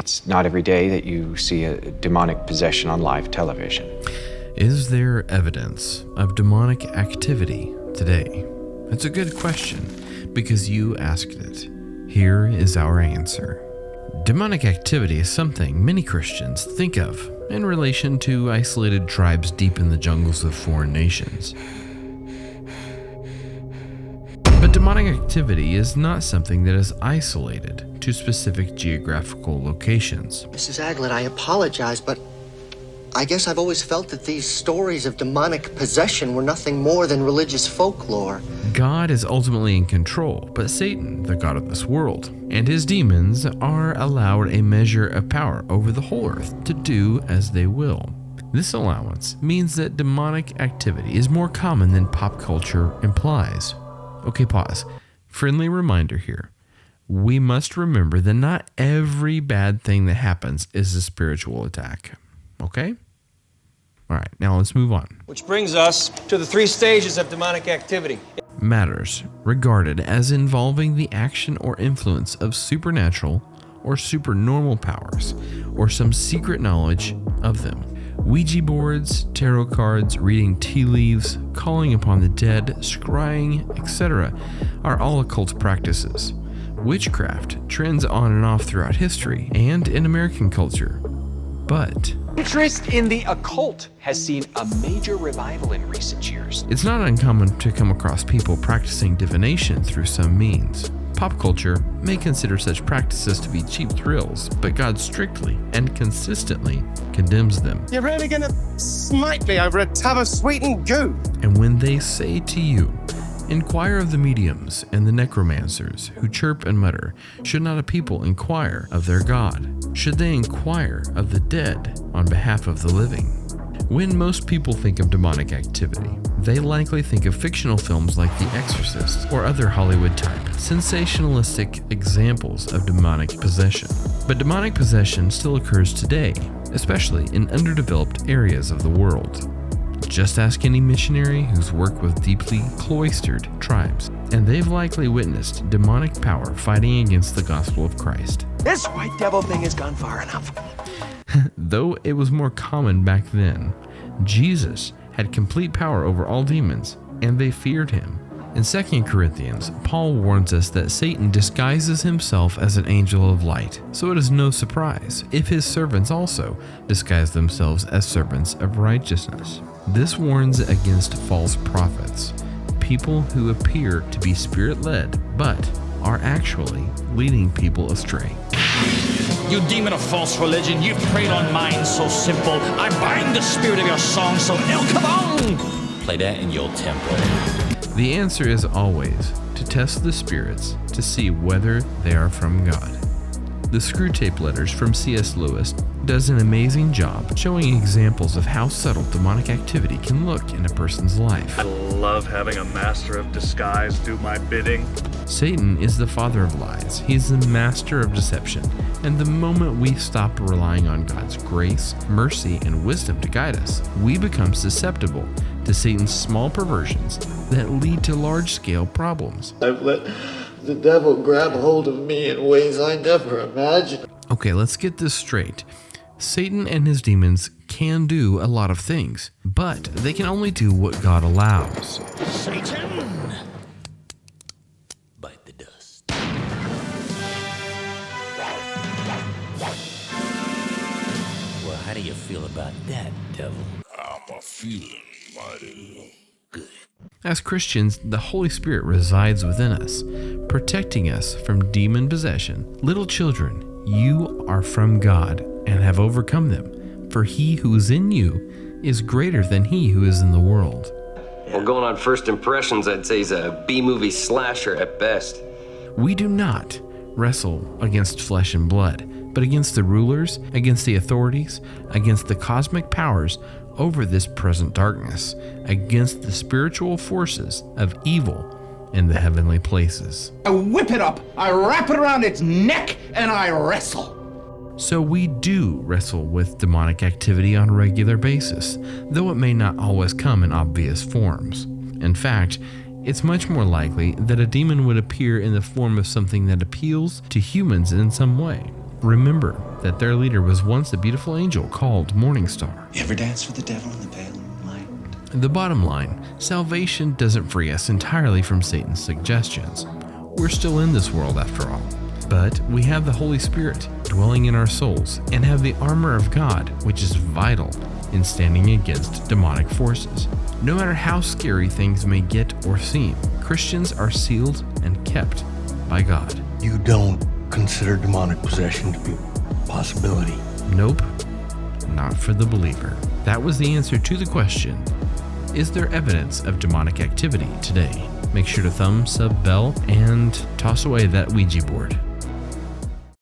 It's not every day that you see a demonic possession on live television. Is there evidence of demonic activity today? It's a good question because you asked it. Here is our answer. Demonic activity is something many Christians think of in relation to isolated tribes deep in the jungles of foreign nations. But demonic activity is not something that is isolated to specific geographical locations. Mrs. Aglet, I apologize, but I guess I've always felt that these stories of demonic possession were nothing more than religious folklore. God is ultimately in control, but Satan, the god of this world, and his demons are allowed a measure of power over the whole earth to do as they will. This allowance means that demonic activity is more common than pop culture implies. Okay, pause. Friendly reminder here. We must remember that not every bad thing that happens is a spiritual attack. Okay? All right, now let's move on. Which brings us to the 3 stages of demonic activity. Matters regarded as involving the action or influence of supernatural or supernormal powers, or some secret knowledge of them. Ouija boards, tarot cards, reading tea leaves, calling upon the dead, scrying, etc. are all occult practices. Witchcraft trends on and off throughout history and in American culture. But interest in the occult has seen a major revival in recent years. it's not uncommon to come across people practicing divination through some means. Pop culture may consider such practices to be cheap thrills, but God strictly and consistently condemns them. You're really gonna smite me over a tub of sweetened goo? And when they say to you, inquire of the mediums and the necromancers who chirp and mutter, should not a people inquire of their God? Should they inquire of the dead on behalf of the living? When most people think of demonic activity, they likely think of fictional films like The Exorcist or other Hollywood-type sensationalistic examples of demonic possession. But demonic possession still occurs today, especially in underdeveloped areas of the world. Just ask any missionary who's worked with deeply cloistered tribes, and they've likely witnessed demonic power fighting against the gospel of Christ. This white devil thing has gone far enough. Though it was more common back then, Jesus had complete power over all demons, and they feared him. In 2 Corinthians, Paul warns us that Satan disguises himself as an angel of light, so it is no surprise if his servants also disguise themselves as servants of righteousness. This warns against false prophets, people who appear to be spirit-led, but are actually leading people astray. You demon of false religion, you've preyed on minds so simple. I bind the spirit of your song so ill. Come on! Play that in your temple. The answer is always to test the spirits to see whether they are from God. The Screwtape Letters from C.S. Lewis does an amazing job showing examples of how subtle demonic activity can look in a person's life. I love having a master of disguise do my bidding. Satan is the father of lies. He's the master of deception. And the moment we stop relying on God's grace, mercy, and wisdom to guide us, we become susceptible to Satan's small perversions that lead to large-scale problems. I've let the devil grab hold of me in ways I never imagined. Okay, let's get this straight. Satan and his demons can do a lot of things, but they can only do what God allows. Satan! Bite the dust. Well, how do you feel about that, devil? I'm a feeling mighty good. As Christians, the Holy Spirit resides within us, protecting us from demon possession. Little children, you are from God and have overcome them, for he who is in you is greater than he who is in the world. Well, going on first impressions, I'd say he's a B-movie slasher at best. We do not wrestle against flesh and blood, but against the rulers, against the authorities, against the cosmic powers over this present darkness, against the spiritual forces of evil in the heavenly places. I whip it up, I wrap it around its neck, and I wrestle. So we do wrestle with demonic activity on a regular basis, though it may not always come in obvious forms. In fact, it's much more likely that a demon would appear in the form of something that appeals to humans in some way. remember that their leader was once a beautiful angel called Morning Star. You ever dance with the devil in the pale moonlight? The bottom line, salvation doesn't free us entirely from Satan's suggestions. We're still in this world after all. But we have the Holy Spirit dwelling in our souls and have the armor of God, which is vital in standing against demonic forces. No matter how scary things may get or seem, Christians are sealed and kept by God. You don't consider demonic possession to be a possibility? Nope, not for the believer. That was the answer to the question, is there evidence of demonic activity today? Make sure to thumb, sub, bell, and toss away that Ouija board.